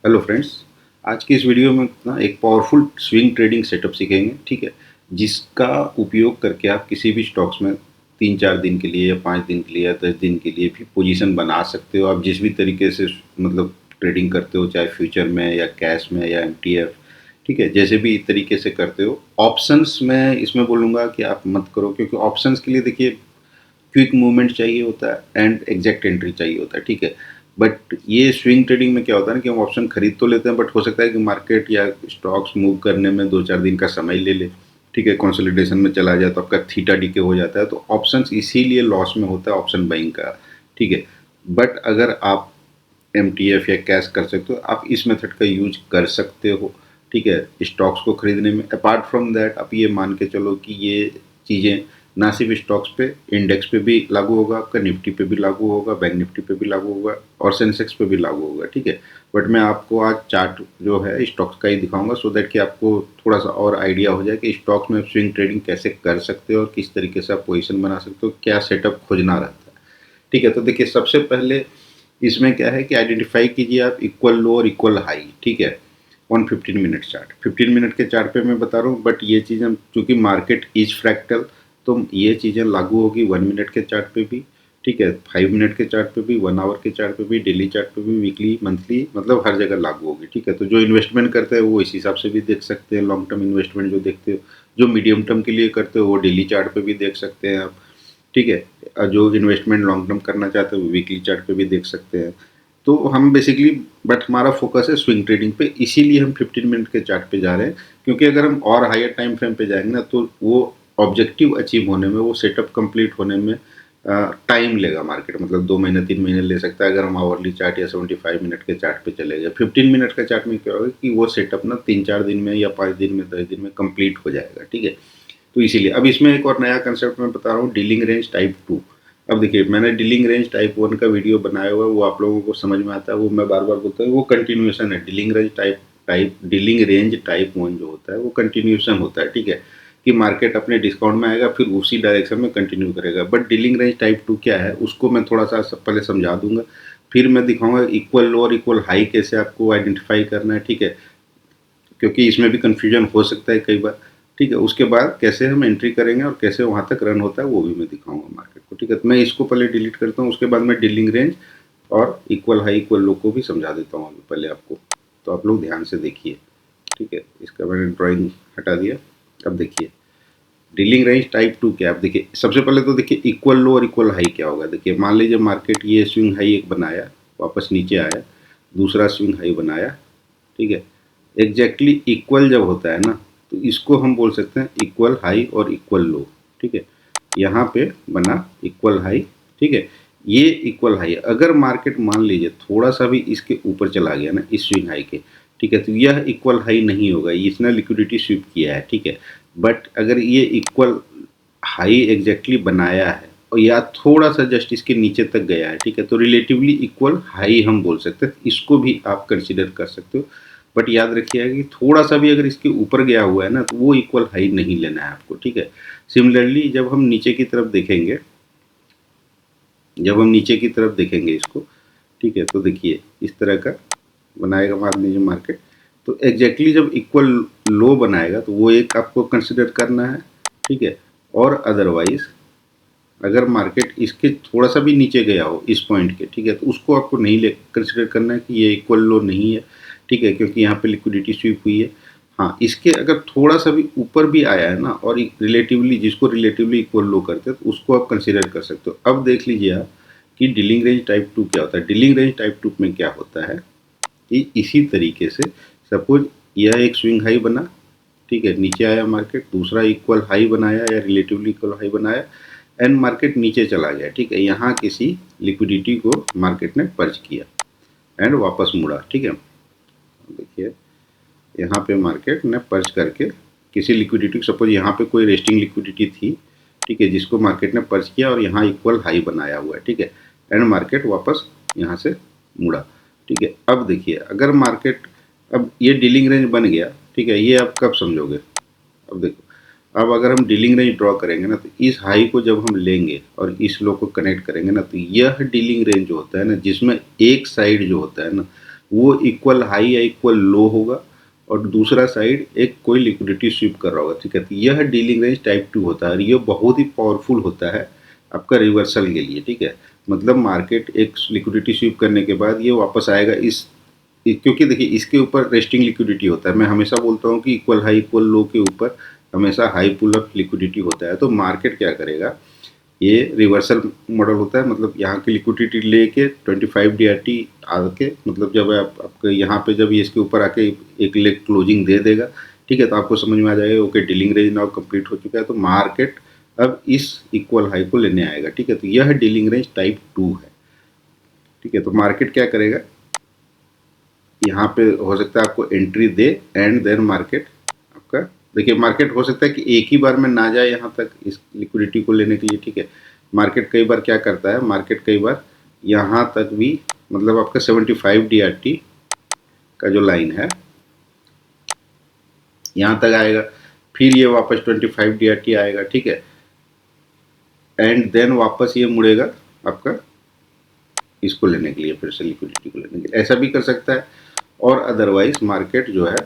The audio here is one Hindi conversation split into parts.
Hello friends. आज की इस वीडियो में ना एक पावरफुल स्विंग ट्रेडिंग सेटअप सीखेंगे, ठीक है। जिसका उपयोग करके आप किसी भी स्टॉक्स में 3-4 दिन के लिए या 5 दिन के लिए या 10 दिन के लिए भी पोजीशन बना सकते हो। आप जिस भी तरीके से मतलब ट्रेडिंग करते हो, चाहे फ्यूचर में या कैश में या एमटीएफ, ठीक है, जैसे भी तरीके से करते हो। ऑप्शंस में इसमें बोलूँगा कि आप मत करो, क्योंकि ऑप्शंस के लिए देखिए क्विक मूवमेंट चाहिए होता है एंड एग्जैक्ट एंट्री चाहिए होता है, ठीक है। बट ये स्विंग ट्रेडिंग में क्या होता है ना कि हम ऑप्शन खरीद तो लेते हैं, बट हो सकता है कि मार्केट या स्टॉक्स मूव करने में 2-4 दिन का समय ले ले, ठीक है। कंसोलिडेशन में चला जाए तो आपका थीटा डीके हो जाता है, तो ऑप्शन इसीलिए लॉस में होता है ऑप्शन बाइंग का, ठीक है। बट अगर आप एमटीएफ या कैश कर सकते हो, आप इस मेथड का यूज कर सकते हो, ठीक है, स्टॉक्स को खरीदने में। अपार्ट फ्रॉम दैट आप ये मान के चलो कि ये चीज़ें ना सिर्फ स्टॉक्स पे, इंडेक्स पे भी लागू होगा, आपका निफ्टी पे भी लागू होगा, बैंक निफ्टी पे भी लागू होगा और सेंसेक्स पे भी लागू होगा, ठीक है। बट मैं आपको आज चार्ट जो है स्टॉक्स का ही दिखाऊंगा, सो दैट कि आपको थोड़ा सा और आइडिया हो जाए कि स्टॉक्स में स्विंग ट्रेडिंग कैसे कर सकते हो और किस तरीके से आप पोजिशन बना सकते हो, क्या सेटअप खोजना रहता है, ठीक है। तो देखिए, सबसे पहले इसमें क्या है कि आइडेंटिफाई कीजिए आप इक्वल लो और इक्वल हाई, ठीक है, ऑन 15 मिनट चार्ट। 15 मिनट के चार्ट पे मैं बता रहा हूँ, बट ये चीज़ें चूँकि मार्केट इज फ्रैक्टल, तो ये चीज़ें लागू होगी 1 मिनट के चार्ट पे भी, ठीक है, 5 मिनट के चार्ट पे भी, 1 आवर के चार्ट पे भी, डेली चार्ट पे भी, वीकली, मंथली, मतलब हर जगह लागू होगी, ठीक है। तो जो इन्वेस्टमेंट करते हैं वो इस हिसाब से भी देख सकते हैं, लॉन्ग टर्म इन्वेस्टमेंट जो देखते हो, जो मीडियम टर्म के लिए करते हो वो डेली चार्ट पे भी देख सकते हैं आप, ठीक है। जो इन्वेस्टमेंट लॉन्ग टर्म करना चाहते हो वीकली चार्ट पे भी देख सकते हैं। तो हम बेसिकली, बट हमारा फोकस है स्विंग ट्रेडिंग पे, इसीलिए हम 15 मिनट के चार्ट पे जा रहे हैं। क्योंकि अगर हम और हायर टाइम फ्रेम पे जाएंगे ना, तो वो ऑब्जेक्टिव अचीव होने में, वो सेटअप कंप्लीट होने में टाइम लेगा मार्केट, मतलब 2 महीने 3 महीने ले सकता है अगर हम आवरली चार्ट या 75 मिनट के चार्ट पे चले गए। 15 मिनट का चार्ट में क्या होगा कि वो सेटअप ना 3-4 दिन में या 5 दिन में 10 दिन में कंप्लीट हो जाएगा, ठीक है। तो इसीलिए अब इसमें एक और नया कंसेप्ट मैं बता रहा हूँ, डीलिंग रेंज टाइप 2। अब देखिए, मैंने डीलिंग रेंज टाइप 1 का वीडियो बनाया हुआ है, वो आप लोगों को समझ में आता है, वो मैं बार बार बोलता हूँ, वो कंटिन्यूएशन है। डीलिंग रेंज टाइप 1 जो होता है वो कंटिन्यूएशन होता है, ठीक है, कि मार्केट अपने डिस्काउंट में आएगा फिर उसी डायरेक्शन में कंटिन्यू करेगा। बट डीलिंग रेंज टाइप 2 क्या है उसको मैं थोड़ा सा पहले समझा दूंगा, फिर मैं दिखाऊंगा इक्वल लो और इक्वल हाई कैसे आपको आइडेंटिफाई करना है, ठीक है, क्योंकि इसमें भी कन्फ्यूजन हो सकता है कई बार, ठीक है। उसके बाद कैसे हम एंट्री करेंगे और कैसे वहाँ तक रन होता है वो भी मैं दिखाऊंगा मार्केट को, ठीक है। तो मैं इसको पहले डिलीट करता हूँ, उसके बाद मैं डीलिंग रेंज और इक्वल हाई इक्वल लो को भी समझा देता हूँ अभी पहले आपको। तो आप लोग ध्यान से देखिए, ठीक है। इसका मैंने ड्राइंग हटा दिया। अब देखिए डीलिंग रेंज टाइप 2 क्या है। अब देखिए, सबसे पहले तो देखिए इक्वल लो और इक्वल हाई क्या होगा। देखिए, मान लीजिए मार्केट ये स्विंग हाई एक बनाया, वापस नीचे आया, दूसरा स्विंग हाई बनाया, ठीक है। एग्जैक्टली इक्वल जब होता है ना, तो इसको हम बोल सकते हैं इक्वल हाई और इक्वल लो, ठीक है। यहाँ पे बना इक्वल हाई, ठीक है, ये इक्वल हाई। अगर मार्केट मान लीजिए थोड़ा सा भी इसके ऊपर चला गया ना इस स्विंग हाई के, ठीक है, तो यह इक्वल हाई नहीं होगा, इसने लिक्विडिटी स्वीप किया है, ठीक है। बट अगर ये इक्वल हाई एग्जैक्टली बनाया है और या थोड़ा सा जस्ट इसके नीचे तक गया है, ठीक है, तो रिलेटिवली इक्वल हाई हम बोल सकते हैं, इसको भी आप कंसिडर कर सकते हो। बट याद रखिएगा कि थोड़ा सा भी अगर इसके ऊपर गया हुआ है ना, तो वो इक्वल हाई नहीं लेना है आपको, ठीक है। सिमिलरली जब हम नीचे की तरफ देखेंगे, इसको, ठीक है, तो देखिए इस तरह का बनाएगा मान लीजिए मार्केट, तो एग्जैक्टली जब इक्वल लो बनाएगा तो वो एक आपको कंसिडर करना है, ठीक है। और अदरवाइज अगर मार्केट इसके थोड़ा सा भी नीचे गया हो इस पॉइंट के, ठीक है, तो उसको आपको नहीं ले कंसिडर करना है कि ये इक्वल लो नहीं है, ठीक है, क्योंकि यहाँ पे लिक्विडिटी स्वीप हुई है। हाँ, इसके अगर थोड़ा सा भी ऊपर भी आया है ना, और रिलेटिवली, जिसको रिलेटिवली इक्वल लो करते हैं, तो उसको आप कंसिडर कर सकते हो। अब देख लीजिए आप कि डीलिंग रेंज टाइप 2 क्या होता है। डीलिंग रेंज टाइप 2 में क्या होता है कि इसी तरीके से सपोज यह एक स्विंग हाई बना, ठीक है, नीचे आया मार्केट, दूसरा इक्वल हाई बनाया या रिलेटिवली इक्वल हाई बनाया, एंड मार्केट नीचे चला गया, ठीक है। यहाँ किसी लिक्विडिटी को मार्केट ने पर्च किया एंड वापस मुड़ा, ठीक है। देखिए यहाँ पे मार्केट ने पर्च करके किसी लिक्विडिटी, सपोज यहाँ पे कोई रेस्टिंग लिक्विडिटी थी, ठीक है, जिसको मार्केट ने पर्च किया और यहाँ इक्वल हाई बनाया हुआ है, ठीक है, एंड मार्केट वापस यहाँ से मुड़ा, ठीक है। अब देखिए अगर मार्केट, अब ये डीलिंग रेंज बन गया, ठीक है, ये आप कब समझोगे। अब देखो, अब अगर हम डीलिंग रेंज ड्रॉ करेंगे ना, तो इस हाई को जब हम लेंगे और इस लो को कनेक्ट करेंगे ना, तो यह डीलिंग रेंज जो होता है ना, जिसमें एक साइड जो होता है ना, वो इक्वल हाई या इक्वल लो होगा, और दूसरा साइड एक कोई लिक्विडिटी स्वीप कर रहा होगा, ठीक है। तो यह डीलिंग रेंज टाइप 2 होता है, और ये बहुत ही पावरफुल होता है आपका रिवर्सल के लिए, ठीक है। मतलब मार्केट एक लिक्विडिटी स्वीप करने के बाद ये वापस आएगा क्योंकि देखिए इसके ऊपर रेस्टिंग लिक्विडिटी होता है। मैं हमेशा बोलता हूँ कि इक्वल हाई इक्वल लो के ऊपर हमेशा हाई पुल अप लिक्विडिटी होता है। तो मार्केट क्या करेगा, ये रिवर्सल मॉडल होता है, मतलब यहाँ की लिक्विडिटी लेके 25 DRT आके, मतलब जब आपके यहाँ पे जब ये इसके ऊपर आके एक लेग क्लोजिंग दे देगा, ठीक है, तो आपको समझ में आ जाएगा okay dealing range now complete हो चुका है। तो मार्केट अब इस इक्वल हाई को लेने आएगा, ठीक है। तो यह डीलिंग रेंज टाइप 2 है, ठीक है। तो मार्केट क्या करेगा, यहाँ पे हो सकता है आपको एंट्री दे, एंड देन मार्केट आपका, देखिए मार्केट हो सकता है कि एक ही बार में ना जाए यहाँ तक इस लिक्विडिटी को लेने के लिए, ठीक है। मार्केट कई बार क्या करता है, मार्केट कई बार यहाँ तक भी, मतलब आपका 75 DRT का जो लाइन है यहाँ तक आएगा, फिर ये वापस 25 DRT आएगा, ठीक है, एंड देन वापस ये मुड़ेगा आपका इसको लेने के लिए, फिर से लिक्विडिटी को लेने के लिए, ऐसा भी कर सकता है। और अदरवाइज मार्केट जो है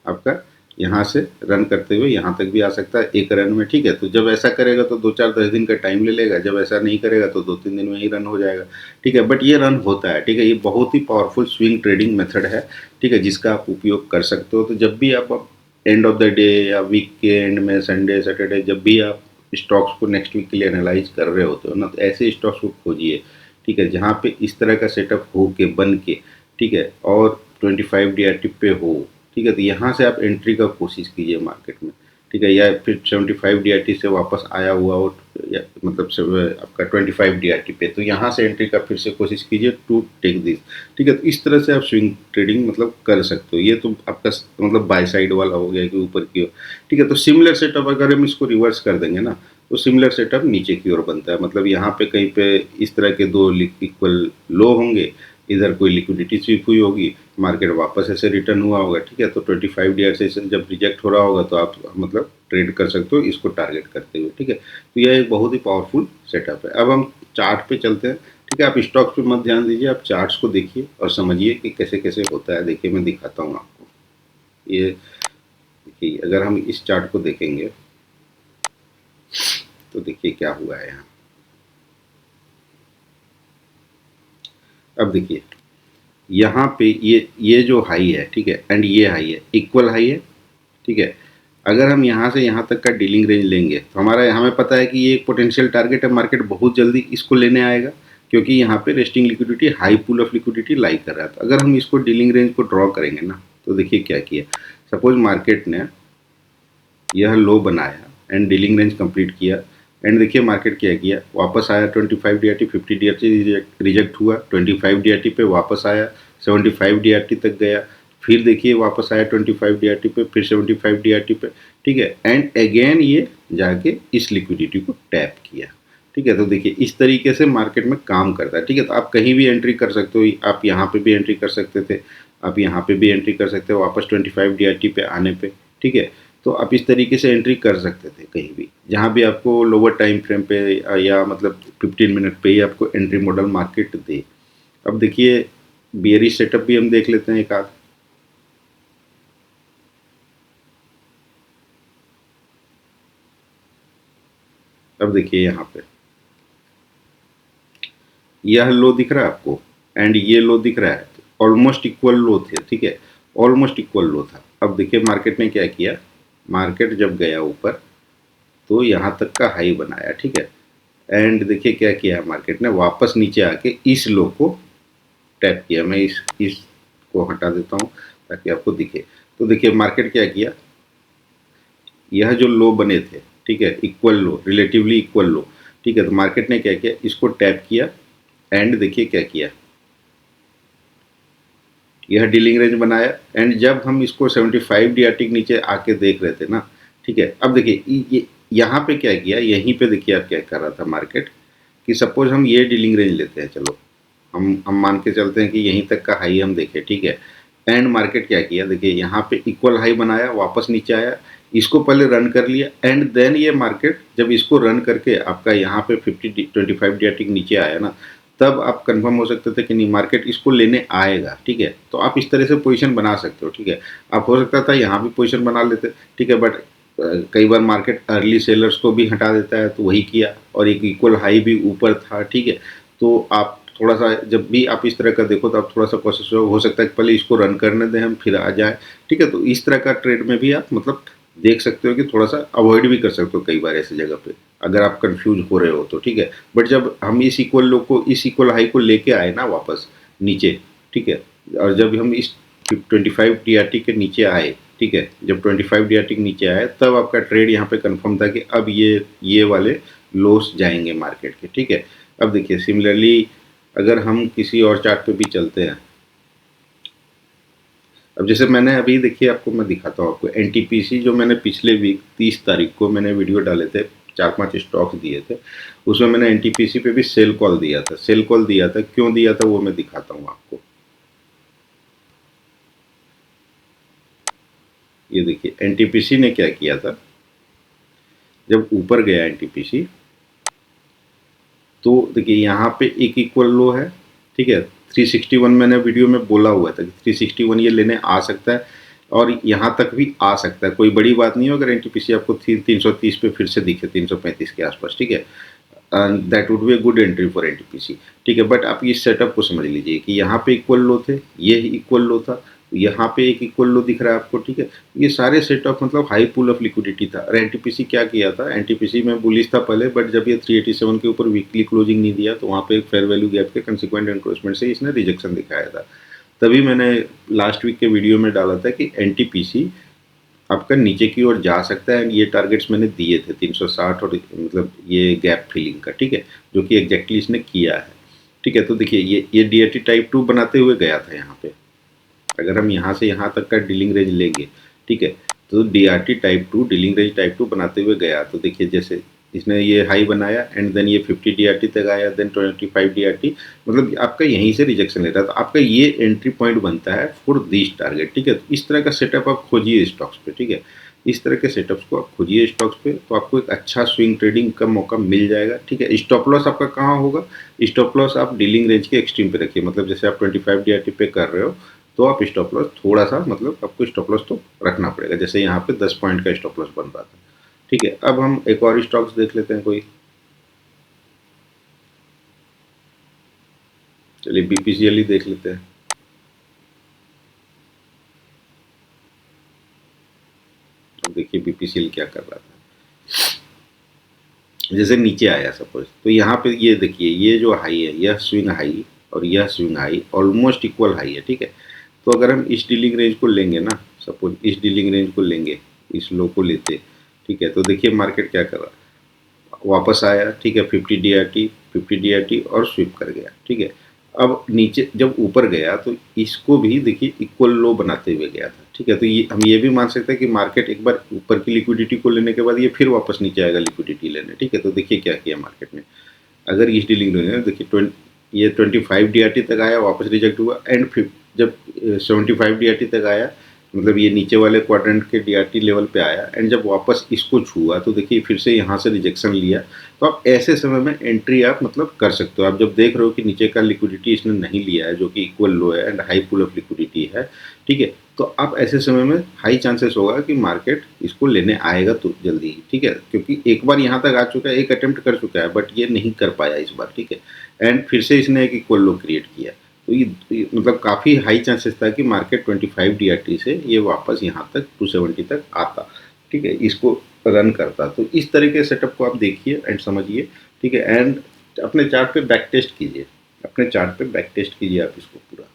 आपका यहाँ से रन करते हुए यहाँ तक भी आ सकता है एक रन में, ठीक है। तो जब ऐसा करेगा तो 2-4-10 दिन का टाइम ले लेगा, जब ऐसा नहीं करेगा तो 2-3 दिन में ही रन हो जाएगा, ठीक है। बट ये रन होता है, ठीक है। ये बहुत ही पावरफुल स्विंग ट्रेडिंग मेथड है, ठीक है, जिसका आप उपयोग कर सकते हो। तो जब भी आप एंड ऑफ द डे या वीक के एंड में, संडे सैटरडे, जब भी आप स्टॉक्स को नेक्स्ट वीक के लिए एनालाइज कर रहे होते हो ना, तो ऐसे स्टॉक्स को खोजिए, ठीक है, जहाँ पे इस तरह का सेटअप हो के बन के, ठीक है, और 25 DRT पे हो, ठीक है। तो यहाँ से आप एंट्री का कोशिश कीजिए मार्केट में, ठीक है, या फिर 75 DRT से वापस आया हुआ हो, या मतलब आपका 25 DRT पे, तो यहाँ से एंट्री का फिर से कोशिश कीजिए टू टेक दिस, ठीक है। तो इस तरह से आप स्विंग ट्रेडिंग मतलब कर सकते हो। ये तो आपका मतलब बाय साइड वाला हो गया कि ऊपर की ओर, ठीक है। तो सिमिलर सेटअप अगर हम इसको रिवर्स कर देंगे ना, तो सिमिलर सेटअप नीचे की ओर बनता है, मतलब यहाँ पे कहीं पे इस तरह के दो इक्वल लो होंगे, इधर कोई लिक्विडिटी स्वीप हुई होगी, मार्केट वापस ऐसे रिटर्न हुआ होगा, ठीक है। तो 25 DRT से जब रिजेक्ट हो रहा होगा तो आप मतलब ट्रेड कर सकते हो इसको टारगेट करते हुए, ठीक है। तो यह एक बहुत ही पावरफुल सेटअप है। अब हम चार्ट पे चलते हैं, ठीक है। आप स्टॉक्स पे मत ध्यान दीजिए, आप चार्ट्स को देखिए और समझिए कि कैसे कैसे होता है। देखिए मैं दिखाता हूँ आपको, ये देखिए अगर हम इस चार्ट को देखेंगे तो देखिए क्या हुआ है यहाँ। अब देखिए यहाँ पे ये जो हाई है, ठीक है, एंड ये हाई है, इक्वल हाई है, ठीक है। अगर हम यहाँ से यहाँ तक का डीलिंग रेंज लेंगे तो हमें पता है कि ये एक पोटेंशियल टारगेट है, मार्केट बहुत जल्दी इसको लेने आएगा, क्योंकि यहाँ पे resting liquidity, high pool of liquidity lie कर रहा था। अगर हम इसको डीलिंग रेंज को ड्रॉ करेंगे ना, तो देखिए क्या किया। सपोज मार्केट ने यह लो बनाया एंड डीलिंग रेंज कंप्लीट किया, एंड देखिए मार्केट क्या किया, वापस आया 25 DRT, 50 DRT रिजेक्ट हुआ, 25 DRT पे वापस आया, 75 DRT तक गया, फिर देखिए वापस आया 25 DRT पे, फिर 75 DRT पे, ठीक है, एंड अगेन ये जाके इस लिक्विडिटी को टैप किया, ठीक है। तो देखिए इस तरीके से मार्केट में काम करता है, ठीक है। तो आप कहीं भी एंट्री कर सकते हो, आप यहाँ पे भी एंट्री कर सकते थे, आप यहाँ पे भी एंट्री कर सकते हो वापस 25 DRT पे आने पे, ठीक है। तो आप इस तरीके से एंट्री कर सकते थे कहीं भी, जहाँ भी आपको लोअर टाइम फ्रेम पे या मतलब 15 मिनट पे ही आपको एंट्री मॉडल मार्केट दे। अब देखिए बियरिश सेटअप भी हम देख लेते हैं एक आध। अब देखिए यहाँ पे यह लो दिख रहा है आपको, एंड ये लो दिख रहा है, ऑलमोस्ट इक्वल लो थे, ठीक है, ऑलमोस्ट इक्वल लो था। अब देखिए मार्केट ने क्या किया, मार्केट जब गया ऊपर तो यहाँ तक का हाई बनाया, ठीक है, एंड देखिए क्या किया मार्केट ने, वापस नीचे आके इस लो को टैप किया। मैं इस को हटा देता हूँ ताकि आपको दिखे। तो देखिए मार्केट क्या किया, यह जो लो बने थे, ठीक है, इक्वल लो, रिलेटिवली इक्वल लो, ठीक है, तो मार्केट ने क्या किया, इसको टैप किया, एंड देखिए क्या किया, यह डीलिंग रेंज बनाया, एंड जब हम इसको 75 DRT के नीचे आके देख रहे थे ना, ठीक है। अब देखिए ये यहाँ पे क्या किया, यहीं पे देखिए आप क्या कर रहा था मार्केट, कि सपोज हम ये डीलिंग रेंज लेते हैं, चलो हम मान के चलते हैं कि यहीं तक का हाई हम देखें, ठीक है, एंड मार्केट क्या किया, देखिए यहाँ पे इक्वल हाई बनाया, वापस नीचे आया, इसको पहले रन कर लिया, एंड देन ये मार्केट जब इसको रन करके आपका यहाँ पे 25 DRT के नीचे आया ना, तब आप कंफर्म हो सकते थे कि नहीं मार्केट इसको लेने आएगा, ठीक है। तो आप इस तरह से पोजीशन बना सकते हो, ठीक है। आप हो सकता था यहाँ भी पोजीशन बना लेते, ठीक है, बट कई बार मार्केट अर्ली सेलर्स को भी हटा देता है, तो वही किया और एक इक्वल हाई भी ऊपर था, ठीक है। तो आप थोड़ा सा जब भी आप इस तरह का देखो तो आप थोड़ा सा कोशिश हो सकता है कि पहले इसको रन करने दें हम फिर आ जाए, ठीक है। तो इस तरह का ट्रेड में भी आप मतलब देख सकते हो कि थोड़ा सा अवॉइड भी कर सकते हो कई बार ऐसी जगह पे अगर आप कंफ्यूज हो रहे हो तो, ठीक है। बट जब हम इस इक्वल लो को इस इक्वल हाई को लेके आए ना वापस नीचे, ठीक है, और जब हम इस 25 DRT के नीचे आए, ठीक है, जब 25 DRT के नीचे आए तब आपका ट्रेड यहाँ पे कंफर्म था कि अब ये वाले लोस जाएंगे मार्केट के, ठीक है। अब देखिए सिमिलरली अगर हम किसी और चार्ट पे भी चलते हैं, अब जैसे मैंने अभी देखिए आपको मैं दिखाता हूँ आपको एनटीपीसी जो मैंने पिछले वीक 30 तारीख को मैंने वीडियो डाले थे, 4-5 स्टॉक दिए थे, उसमें मैंने एनटीपीसी पे भी सेल कॉल दिया था। सेल कॉल दिया था, क्यों दिया था वो मैं दिखाता हूँ आपको। ये देखिए एनटीपीसी ने क्या किया था, जब ऊपर गया एनटीपीसी तो देखिए यहाँ पे एक इक्वल लो है, ठीक है। 361 मैंने वीडियो में बोला हुआ था कि 361 ये लेने आ सकता है और यहाँ तक भी आ सकता है, कोई बड़ी बात नहीं है अगर एनटीपीसी आपको 330 पे फिर से दिखे 335 के आसपास, ठीक है। That would be a good entry for NTPC, ठीक है। बट आप इस सेटअप को समझ लीजिए कि यहाँ पे इक्वल लो थे, ये इक्वल लो था, यहाँ पे एक इक्वल लो दिख रहा है आपको, ठीक है। ये सारे सेटअप मतलब हाई पूल ऑफ लिक्विडिटी था और एनटीपीसी क्या किया था, एनटीपीसी में बुलिश था पहले, बट जब ये 387 के ऊपर वीकली क्लोजिंग नहीं दिया तो वहाँ पे एक फेयर वैल्यू गैप के कंसिक्वेंट एनक्रोचमेंट से इसने रिजेक्शन दिखाया था। तभी मैंने लास्ट वीक के वीडियो में डाला था कि एनटीपीसी आपका नीचे की ओर जा सकता है। ये टारगेट्स मैंने दिए थे 360 और मतलब ये गैप फिलिंग का, ठीक है, जो कि एग्जैक्टली इसने किया है, ठीक है। तो देखिए ये डीआरटी टाइप 2 बनाते हुए गया था यहाँ पे, अगर हम यहाँ से यहाँ तक का डीलिंग रेंज लेंगे, ठीक है, तो DRT type 2 dealing range type 2 बनाते हुए गया। तो देखिए जैसे इसने ये हाई बनाया एंड देन ये 50 डीआरटी तक आया, देन 25 डीआरटी, मतलब आपका यहीं से रिजेक्शन लेता है। तो आपका ये एंट्री पॉइंट बनता है फॉर दिस टारगेट, ठीक है। तो इस तरह का सेटअप आप खोजिए स्टॉक्स पे, ठीक है। इस तरह के सेटअप्स को आप खोजिए स्टॉक्स पे तो आपको एक अच्छा स्विंग ट्रेडिंग का मौका मिल जाएगा, ठीक है। स्टॉप लॉस आपका कहाँ होगा, स्टॉप लॉस आप डीलिंग रेंज के एक्सट्रीम पे रखिए, मतलब जैसे आप 25 डीआरटी पे कर रहे हो तो आप स्टॉप लॉस थोड़ा सा मतलब आपको स्टॉप लॉस तो रखना पड़ेगा, जैसे यहाँ पे 10 पॉइंट का स्टॉप लॉस बन रहा था, ठीक है। अब हम एक और स्टॉक्स देख लेते हैं कोई, चलिए बीपीसीएल ही देख लेते हैं। अब देखिए बीपीसीएल क्या कर रहा था, जैसे नीचे आया सपोज तो यहाँ पे ये देखिए ये जो हाई है यह स्विंग हाई और यह swing high almost equal high है, ठीक है। तो अगर हम इस डीलिंग रेंज को लेंगे ना, सपोज इस डीलिंग रेंज को लेंगे, इस लो को लेते, ठीक है, तो देखिए मार्केट क्या कर रहा है, वापस आया, ठीक है, 50 डीआरटी और स्विप कर गया, ठीक है। अब नीचे जब ऊपर गया तो इसको भी देखिए इक्वल लो बनाते हुए गया था, ठीक है। तो ये हम ये भी मान सकते हैं कि मार्केट एक बार ऊपर की लिक्विडिटी को लेने के बाद ये फिर वापस नीचे आएगा लिक्विडिटी लेने, ठीक है। तो देखिए क्या किया मार्केट ने, अगर इस डीलिंग में देखिए ये 25 डीआरटी तक आया, वापस रिजेक्ट हुआ एंड फिर जब 75 डीआरटी तक आया, मतलब ये नीचे वाले क्वाड्रेंट के डीआरटी लेवल पे आया एंड जब वापस इसको छुआ तो देखिए फिर से यहाँ से रिजेक्शन लिया। तो आप ऐसे समय में एंट्री आप मतलब कर सकते हो, आप जब देख रहे हो कि नीचे का लिक्विडिटी इसने नहीं लिया है जो कि इक्वल लो है and high pool of liquidity है, ठीक है। तो आप ऐसे समय में हाई चांसेस होगा कि मार्केट इसको लेने आएगा तो जल्दी ही, ठीक है, क्योंकि एक बार यहाँ तक आ चुका है, एक अटेम्प्ट कर चुका है बट ये नहीं कर पाया इस बार, ठीक है, एंड फिर से इसने एक इक्वल लो क्रिएट किया। तो ये मतलब काफ़ी हाई चांसेस था कि मार्केट 25 डीआरटी से ये वापस यहाँ तक 270 तक आता, ठीक है, इसको रन करता। तो इस तरह के सेटअप को आप देखिए एंड समझिए, ठीक है, एंड अपने चार्ट पे बैक टेस्ट कीजिए, अपने चार्ट पे बैक टेस्ट कीजिए आप इसको पूरा।